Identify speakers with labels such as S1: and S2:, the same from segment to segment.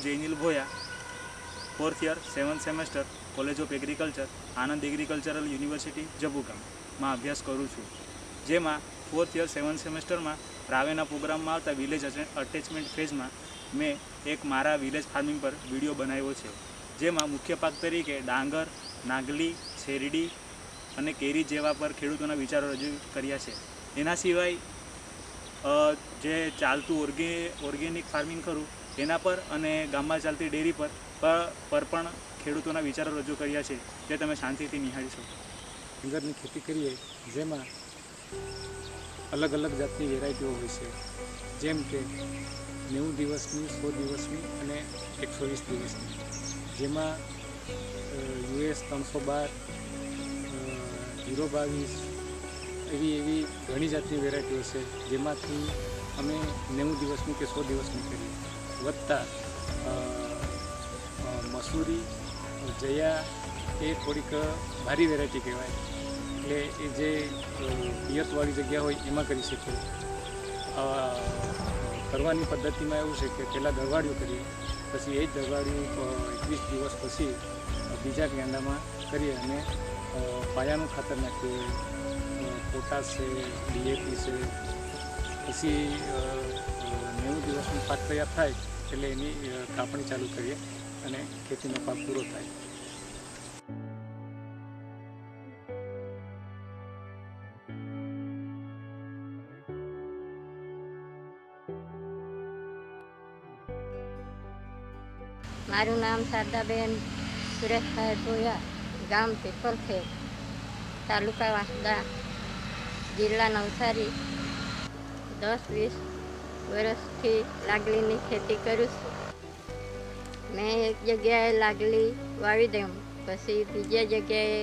S1: Jainil Bhoya, 4th year 7th semester, college of agriculture, Anand agricultural university Jabugam में अभ्यास करूँ छूँ। जेमा 4th ईयर 7th सेमेस्टर में प्रावेना प्रोग्राम में आता विलेज अटेचमेंट फेज में मैं एक मारा विलेज फार्मिंग पर विडियो बनाव्यो छे, जेमा मुख्य पाक तरीके डांगर, नागली, शेरडी અને કેરી જેવા પર ખેડૂતોના વિચારો રજૂ કર્યા છે। એના સિવાય જે ચાલતું ઓર્ગેનિક ફાર્મિંગ કરું એના પર અને ગામમાં ચાલતી ડેરી પર પણ ખેડૂતોના વિચારો રજૂ કર્યા છે, જે તમે શાંતિથી નિહાળી શકો।
S2: ડાંગરની ખેતી કરીએ જેમાં અલગ અલગ જાતની વેરાયટીઓ હોય છે, જેમ કે 90 દિવસની, 100 દિવસની અને 120 દિવસની, જેમાં US 312, 022 એવી ઘણી જાતની વેરાયટીઓ છે, જેમાંથી અમે 90 દિવસની કે 100 દિવસની કરીએ। વત્તા મસૂરી, જયા એ થોડીક ભારી વેરાયટી કહેવાય, એટલે એ જે પિયતવાળી જગ્યા હોય એમાં કરી શકીએ। કરવાની પદ્ધતિમાં એવું છે કે પહેલાં દરવાડિયું કરીએ, પછી એ જ દરવાડિયું 21 દિવસ પછી બીજા કેંડામાં કરીએ અને પાયાનું ખાતર નાખીએ, પોટાશ છે, DAP છે। પછી 90 દિવસનો પાક તૈયાર થાય એટલે એની કાપણી ચાલુ કરીએ અને ખેતીનો પાક પૂરો થાય।
S3: મારું નામ શારદાબેન સુરેશભાઈ ભોયા, ગામ પીપલખેડ, તાલુકા વાંસદા, જિલ્લા નવસારી। 10-20 વર્ષથી લાગલીની ખેતી કરું છું। મેં એક જગ્યાએ લાગલી વાવી દઉં, પછી બીજી જગ્યાએ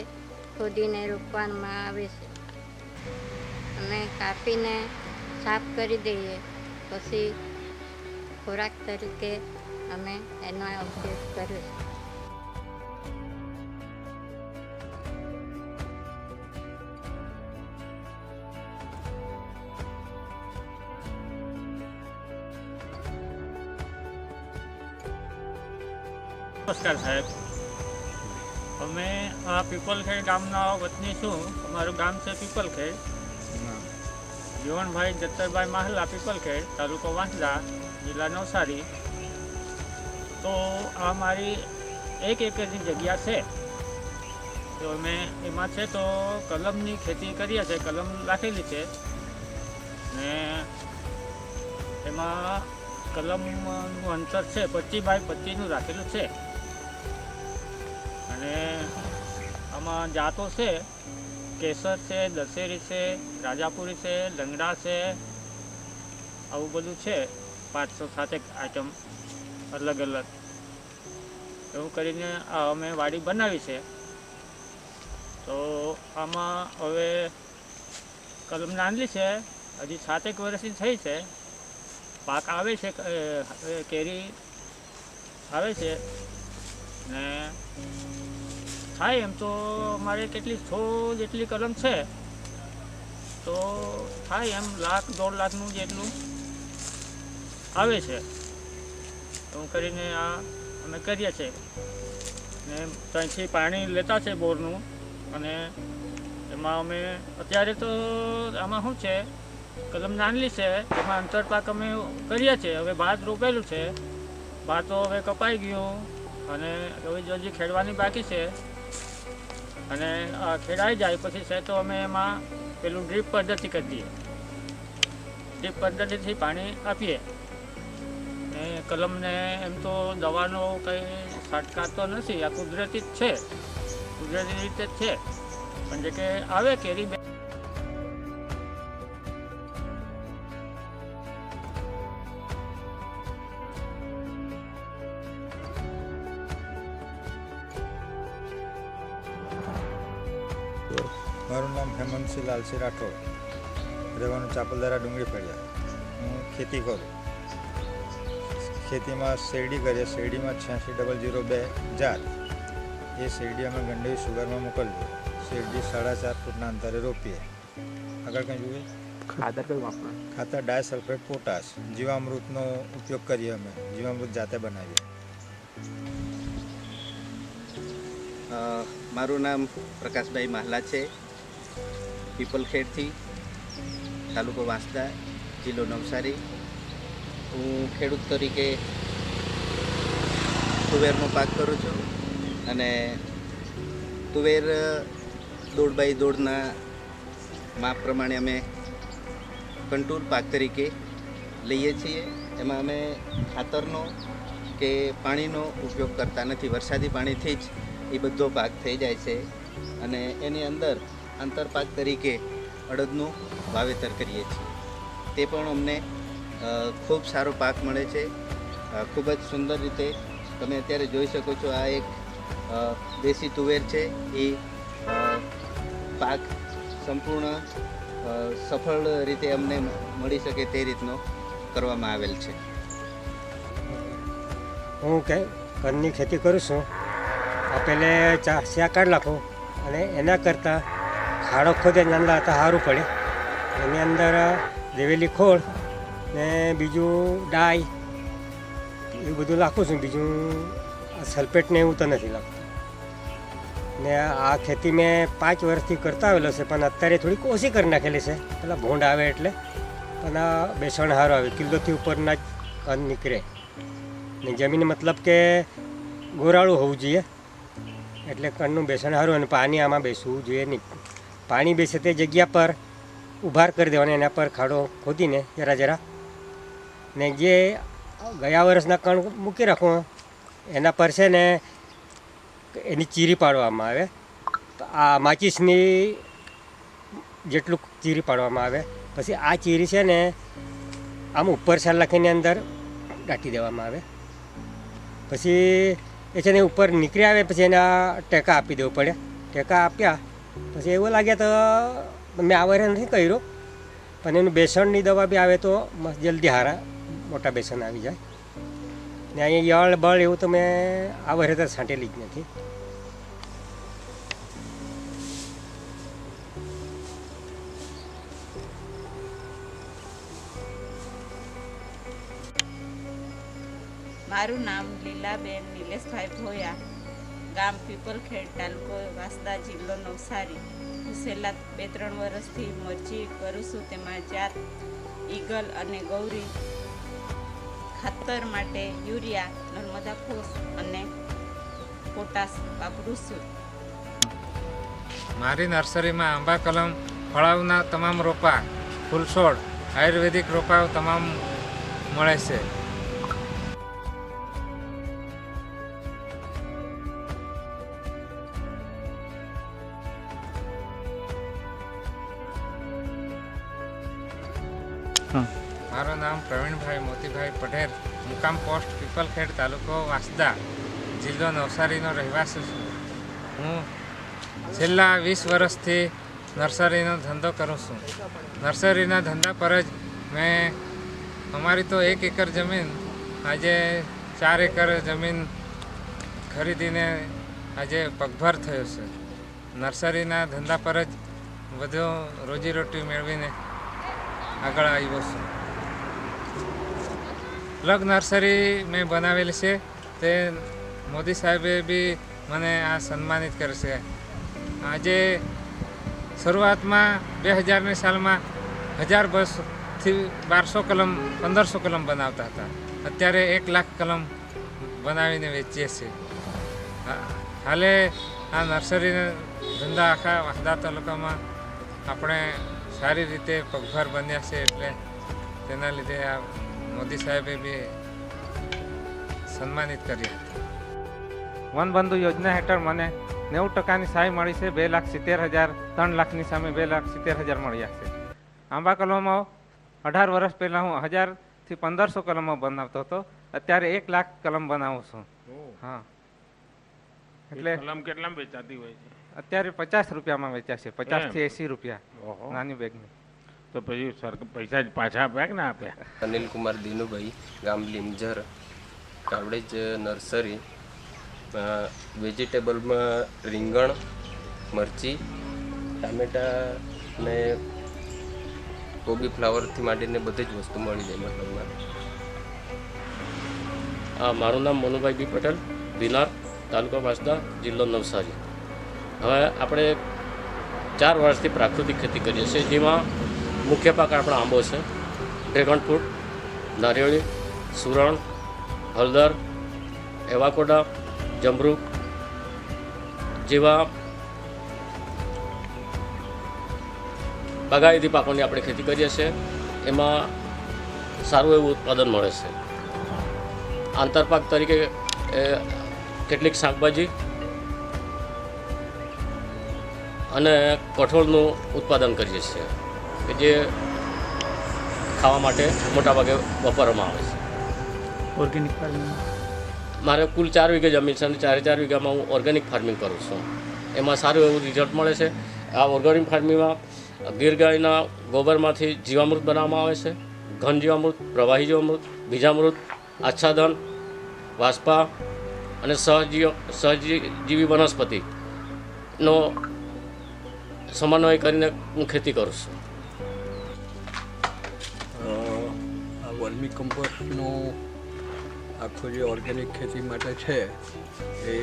S3: ખોદીને રોપવામાં આવે છે। અમે કાપીને સાફ કરી દઈએ, પછી ખોરાક તરીકે અમે એનો ઉપયોગ કર્યો છે।
S4: नमस्कार साहेब, अमे आ पीपलखेड़ गामना वतनी छूँ। अमारू गाम से पीपलखेड़, जीवनभाई जत्तरभाई माहला, पीपलखेड़, तालुको वांसदा, जिला नवसारी। तो आ मारी 1 एकरनी जग्या है, तो अमे एमां छे तो कलमनी खेती करीए छे, कलम राखेली छे ने एमां कलमनुं अंतर छे 25 बाय 25 राखेलुं छे। અને આમાં જાતો છે કેસર છે, દશેરી છે, રાજાપુરી છે, લંગડા છે, આવું બધું છે। 500-7 આઈટમ અલગ અલગ એવું કરીને અમે વાડી બનાવી છે। તો આમાં હવે કલમ નાનલી છે, હજી 7 વર્ષની થઈ છે, પાક આવે છે, કેરી આવે છે ને થાય એમ તો અમારે કેટલી 100 જેટલી કલમ છે, તો થાય એમ 1,00,000-1.5 લાખનું જેટલું આવે છે। એવું કરીને આ અમે કરીએ છીએ ને ત્યાંથી પાણી લેતા છે બોરનું, અને એમાં અમે અત્યારે તો આમાં શું છે, કલમ નાનલી છે, એમાં અંતરપાક અમે કરીએ છીએ। હવે ભાત રોપેલું છે, ભાત તો હવે કપાઈ ગયું અને હવે હજી ખેડવાની બાકી છે, અને ખેડાઈ જાય પછી છે તો અમે એમાં પેલું ડ્રીપ પદ્ધતિ કરી દઈએ। ડ્રીપ પદ્ધતિથી પાણી આપીએ ને કલમને એમ તો દવાનો કંઈ છંટકાવ તો નથી, આ કુદરતી જ છે, કુદરતી રીતે જ છે, પણ જે કે આવે કેરી
S5: મારું નામ હેમંતસિંહ લાલસિંહ રાઠોડ, રહેવાનું ચાપલદારા ડુંગળી ફળિયા। હું ખેતી કરું, ખેતીમાં શેરડી કરીએ। શેરડીમાં 86-002 જાત, એ શેરડી અમે ગંડોઈ સુગરમાં મોકલીએ। શેરડી 4.5 ફૂટના અંતરે રોપીએ। આગળ કંઈ જોઈએ?
S6: ખાતર કયું વાપરો?
S5: ખાતર ડાયસલ્ફેટ પોટાશ, જીવામૃતનો ઉપયોગ કરીએ અમે, જીવામૃત જાતે બનાવીએ।
S6: મારું નામ પ્રકાશભાઈ માહલા છે, પીપલખેડથી, તાલુકો વાંસદા, જિલ્લો નવસારી. હું ખેડૂત તરીકે તુવેરનો પાક કરું છું અને તુવેર 1.5x1 માપ પ્રમાણે અમે કંટુર પાક તરીકે લઈએ છીએ. એમાં અમે ખાતરનો કે પાણીનો ઉપયોગ કરતા નથી. વરસાદી પાણીથી જ એ બધો પાક થઈ જાય છે અને એની અંદર આંતરપાક તરીકે અડદનું વાવેતર કરીએ છીએ. તે પણ અમને ખૂબ સારો પાક મળે છે. ખૂબ જ સુંદર રીતે તમે અત્યારે જોઈ શકો છો. આ એક દેશી તુવેર છે. એ પાક સંપૂર્ણ સફળ રીતે અમને મળી શકે તે રીતનો કરવામાં આવેલ છે.
S7: હું ઘરની ખેતી કરું છું. પહેલે ચાસિયા કાઢી નાખું અને એના કરતાં ખાડો ખોદે નાના હતા સારું પડે. એની અંદર દેવેલી ખોળ ને બીજું ડાય એવું બધું નાખું છું. બીજું સલ્ફેટ ને એવું તો નથી લાગતું. ને આ ખેતી મેં 5 વર્ષથી કરતા આવેલો છે, પણ અત્યારે થોડીક ઓછી કરી નાખેલી છે. પેલા ભૂંડ આવે એટલે, પણ આ બેસણ સારું આવે, કિલોથી ઉપરના જ કણ નીકળે. ને જમીન મતલબ કે ગોરાળું હોવું જોઈએ, એટલે કણનું બેસણ સારું. અને પાણી આમાં બેસવું જોઈએ નહીં. પાણી બેસે તે જગ્યા પર ઉભાર કરી દેવાના, એના પર ખાડો ખોદીને જરા ને જે ગયા વર્ષના કણ મૂકી રાખું એના પર છે ને એની ચીરી પાડવામાં આવે. આ માચીસની જેટલું ચીરી પાડવામાં આવે. પછી આ ચીરી છે ને આમ ઉપર લખીને અંદર દાટી દેવામાં આવે. પછી એ છે ને ઉપર નીકળી આવે, પછી એના ટેકા આપી દેવું પડે. ટેકા આપ્યા પછી એવું લાગે તો મેં આ વર્ષે નથી કર્યું, પણ એનું બેસણની દવા બી આવે તો જલ્દી હારા મોટા બેસન આવી જાય. ને અહીંયા યળ બળ એવું તો મેં આ વર્ષે તો છાંટેલી જ નથી.
S8: મારું નામ લીલાબેન નિલેશભાઈ ભોયા, ગામ પીપલખેડ, તાલુકો વાંસદા, જિલ્લો નવસારી. હું છેલ્લા 2-3 વર્ષથી મરચી કરું છું. તેમાં જાત ઈગલ અને ગૌરી. ખાતર માટે યુરિયા, નર્મદા ફોસ અને પોટાશ વાપરું છું.
S9: મારી નર્સરીમાં આંબા કલમ, ફળાવના તમામ રોપા, ફૂલછોડ, આયુર્વેદિક રોપાઓ તમામ મળે છે. મારું નામ પ્રવીણભાઈ મોતીભાઈ પટેલ, મુકામ પોસ્ટ પીપલખેડ, તાલુકો વાંસદા, જિલ્લો નવસારીનો રહેવાસી છું. હું છેલ્લા 20 વર્ષથી નર્સરીનો ધંધો કરું છું. નર્સરીના ધંધા પર જ મેં અમારી તો 1 એકર જમીન આજે 4 એકર જમીન ખરીદીને આજે પગભર થયો છે. નર્સરીના ધંધા પર જ બધો રોજીરોટી મેળવીને આગળ આવ્યો છું. પ્લગ નર્સરી મેં બનાવેલી છે. તે મોદી સાહેબે બી મને આ સન્માનિત કરે છે. આજે શરૂઆતમાં 2000ની સાલમાં 1000-1200 કલમ 1500 કલમ બનાવતા હતા. અત્યારે 1 લાખ કલમ બનાવીને વેચીએ છીએ. હાલે આ નર્સરીના ધંધા આખા વાંસદા તાલુકામાં આપણે સારી રીતે પગભર બન્યા છે. એટલે તેના લીધે આ મોદી સાહેબે બી સન્માનિત કર્યા હતા. વનબંધુ યોજના હેઠળ મને 90% સહાય મળી છે. 2,70,000, 3 લાખની સામે 2,70,000 મળ્યા છે. આંબા કલમો 18 વર્ષ પહેલાં હું 1000થી 1500 કલમો બનાવતો હતો. અત્યારે 1 લાખ કલમ બનાવું છું. હા, એટલે
S10: કલમ કેટલામાં વેચાતી હોય છે?
S9: અત્યારે 50 રૂપિયામાં વેચાશે, 50થી 80 રૂપિયા નાની બેગની.
S10: તો પછી પૈસા જ પાછા આપ્યા કે ના આપ્યા?
S11: અનિલ કુમાર દિનુભાઈ, ગામ લીમઝર, કાવડેજ નર્સરી. વેજીટેબલમાં રીંગણ, મરચી, ટામેટા ને કોબી ફ્લાવરથી માંડીને બધી જ વસ્તુ મળી જાય મતલબમાં.
S12: મારું નામ મનુભાઈ બી પટેલ, બિલાર, તાલુકા વાંસદા, જિલ્લો નવસારી. હવે આપણે 4 વર્ષથી પ્રાકૃતિક ખેતી કરીએ છીએ, જેમાં મુખ્ય પાક આપણા આંબો છે, ડ્રેગન ફ્રૂટ, નારિયેળી, સુરણ, હળદર, એવાકોડા, જમરૂખ જેવા બાગાયતી પાકોની આપણે ખેતી કરીએ છીએ. એમાં સારું એવું ઉત્પાદન મળે છે. આંતરપાક તરીકે કેટલીક શાકભાજી અને કઠોળનું ઉત્પાદન કરીએ છીએ કે જે ખાવા માટે મોટાભાગે વાપરવામાં આવે છે.
S1: ઓર્ગેનિક ફાર્મિંગ
S12: મારે કુલ 4 વીઘા જમીન છે અને 4 વીઘામાં હું ઓર્ગેનિક ફાર્મિંગ કરું છું. એમાં સારું એવું રિઝલ્ટ મળે છે. આ ઓર્ગેનિક ફાર્મિંગમાં ગીર ગાયના ગોબરમાંથી જીવામૃત બનાવવામાં આવે છે. ઘન જીવામૃત, પ્રવાહી જીવામૃત, બીજામૃત, આચ્છાદન, વાસ્પા અને સહજીવી વનસ્પતિનો સમન્વય કરીને હું ખેતી કરું છું.
S13: આ વર્મી કમ્પોસ્ટનો આખો જે ઓર્ગેનિક ખેતી માટે છે એ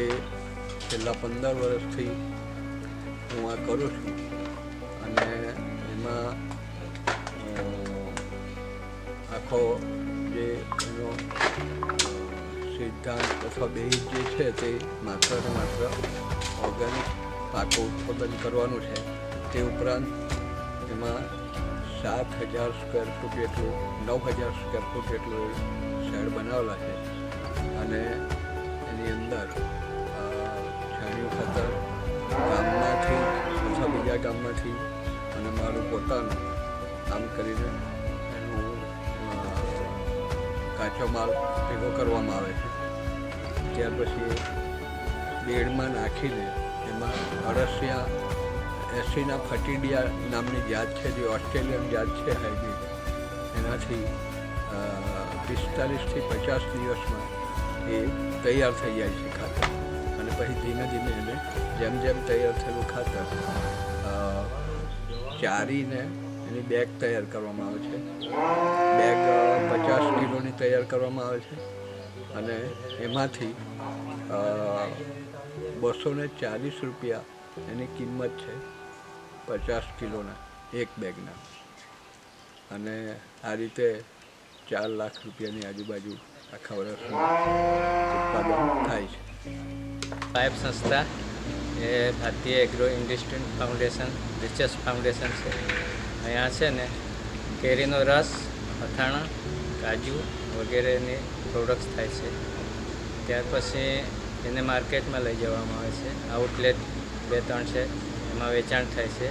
S13: છેલ્લા 15 વર્ષથી હું આ કરું છું અને એમાં આખો જે એનો સિદ્ધાંત અથવા બેઝ જે છે તે માત્ર ને માત્ર ઓર્ગેનિક પાકો ઉત્પાદન કરવાનું છે. તે ઉપરાંત એમાં 7,000 સ્ક્વેર ફૂટ જેટલું 9,000 સ્ક્વેર ફૂટ જેટલું શેડ બનાવેલા છે અને એની અંદર છાણિયું ખાતર ગામમાંથી અથવા બીજા ગામમાંથી અને મારું પોતાનું આમ કરીને એનું કાચો માલ ભેગો કરવામાં આવે છે. ત્યાર પછી બેડમાં નાખીને એમાં અળસિયા એસીના ફટીડિયા નામની જાત છે, જે ઓસ્ટ્રેલિયન જાત છે હાઇબ્રિડ, એનાથી 45 થી 50 દિવસમાં એ તૈયાર થઈ જાય છે ખાતર. અને પછી ધીમે ધીમે એને જેમ જેમ તૈયાર થયેલું ખાતર ચારીને એની બેગ તૈયાર કરવામાં આવે છે. બેગ 50 કિલોની તૈયાર કરવામાં આવે છે અને એમાંથી 240 રૂપિયા એની કિંમત છે 50 કિલોના એક બેગના. અને આ રીતે 4 લાખ રૂપિયાની આજુબાજુ આખા વર્ષનું ઉત્પાદન થાય છે.
S14: પાઇપ સંસ્થા એ ભારતીય agro industry foundation research foundation છે. અહીંયા છે ને કેરીનો રસ, અથાણા, કાજુ વગેરેની પ્રોડક્ટ્સ થાય છે. ત્યાર પછી એને માર્કેટમાં લઈ જવામાં આવે છે. આઉટલેટ 2-3 છે, એમાં વેચાણ થાય છે.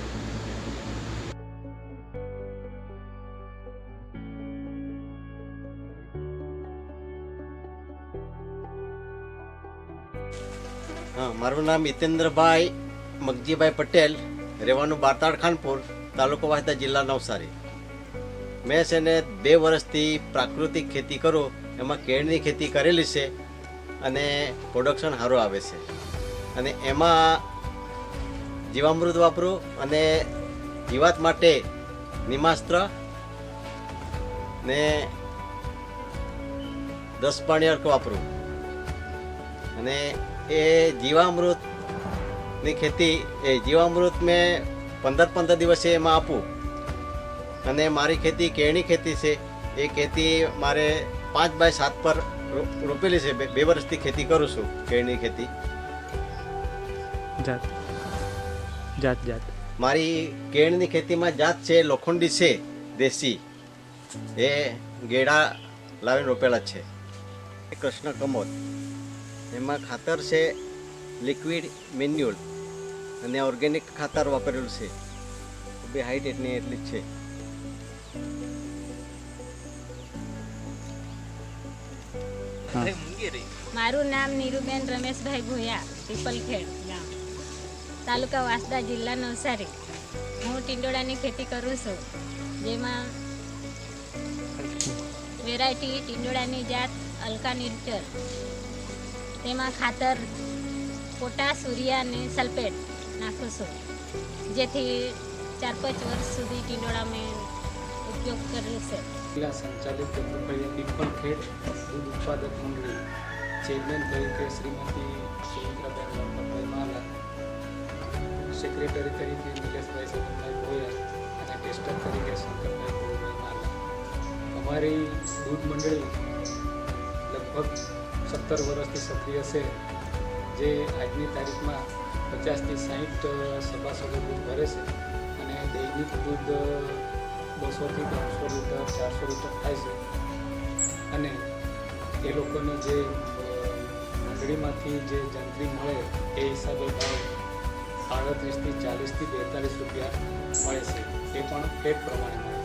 S15: હા, મારું નામ હિતેન્દ્રભાઈ મગજીભાઈ પટેલ, રહેવાનું બાતાડ ખાનપુર, તાલુકો વાંસદા, જિલ્લા નવસારી. મેં છે ને 2 વર્ષથી પ્રાકૃતિક ખેતી કરું, એમાં કેળની ખેતી કરેલી છે અને પ્રોડક્શન સારું આવે છે. અને એમાં જીવામૃત વાપરું અને જીવાત માટે નિમાસ્ત્ર ને 10 પાણી અર્ક વાપરું. અને એ જીવામૃતની ખેતી જીવામૃત મેં 15 દિવસે એમાં આપું. અને મારી ખેતી કેળની ખેતી છે. એ ખેતી મારે 5x7 પર રોપેલી છે. 2 વર્ષથી ખેતી કરું છું કેળની ખેતી.
S1: જાત
S15: મારી કેળની ખેતીમાં જાત છે લોખંડી છે, દેશી. એ ગેડા લાવીને રોપેલા છે. કૃષ્ણ કમોદ, એમાં ખાતર છે લિક્વિડ મેન્યુઅલ અને ઓર્ગેનિક ખાતર વાપરેલું છે. બે હાઈટ એટલી જ છે.
S16: મારું નામ નીરુબેન રમેશભાઈ ભોયા, પીપલખેડ ગામ, તાલુકા વાંસદા, જિલ્લા નવસારી. હું ટીંડોળાની ખેતી કરું છું, જેમાં વેરાયટી ટીંડોળાની જાત અલકા નિર્ચર. તેમાં ખાતર પોટાશ, યુરિયા અને સલ્ફેટ નાખું છું, જેથી 4-5 વર્ષ સુધી ટીંડોળા મેં ઉપયોગ કર્યો છે.
S2: જિલ્લા સંચાલિત પીપલખેડ દૂધ ઉત્પાદક મંડળી ચેરમેન તરીકે શ્રીમતી સુમિત્રાબેન માલા સેક્રેટરી તરીકે નિલેશભાઈ શંકરભાઈ ભોયા અને ટેસ્ટર તરીકે શંકરભાઈ ભોયાભાઈ માલા. અમારી દૂધ મંડળી લગભગ 17 વર્ષથી સક્રિય છે, જે આજની તારીખમાં 50થી 60 સભાસદો દૂધ ભરે છે અને દૈનિક દૂધ 200થી 300 લીટર 400 લીટર થાય છે. અને એ લોકોને જે મંડળીમાંથી જે જંત્રી મળે એ હિસાબે ભાવ 38થી 40થી 42 રૂપિયા મળે છે. એ પણ ફેટ પ્રમાણે મળે